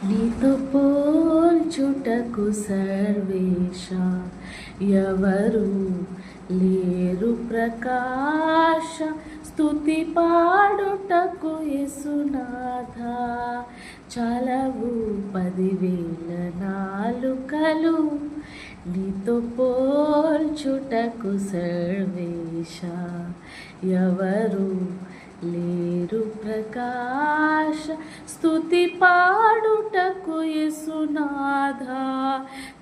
నీతో పోల్చుటకు సర్వేశ ఎవరు లేరు ప్రకాశ స్తుతి పాడుటకు యేసునాథ చలవు 10,000 నాలుకలు నీతో పోల్చుటకు సర్వేశ ఎవరు లేరు ప్రకాశ స్తుతి పాడుటకు యేసునాథ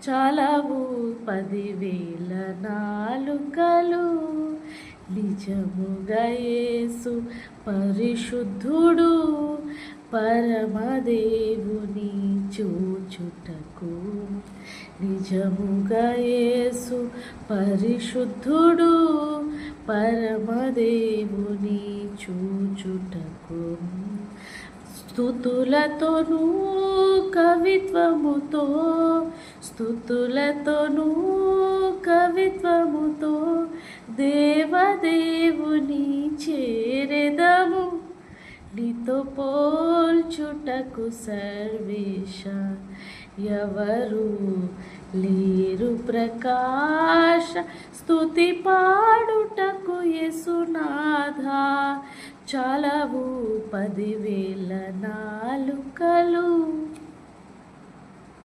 చలవు 10,000 నాలుకలు నిజముగా యేసు పరిశుద్ధుడు పరమదేవుని చూచుటకు నిజముగా యేసు పరిశుద్ధుడు పరమదేవుని చూచుటకు స్తుతులతోనూ కవిత్వముతో స్తుతులతోనూ కవిత్వముతో దేవదేవుని చేరెదము నీతో పోల్చుటకు సర్వేశ ఎవరు లేరు ప్రకాశ స్తుతి పాడుటకు యేసునాథ చలవు 10,000 నాలుకలు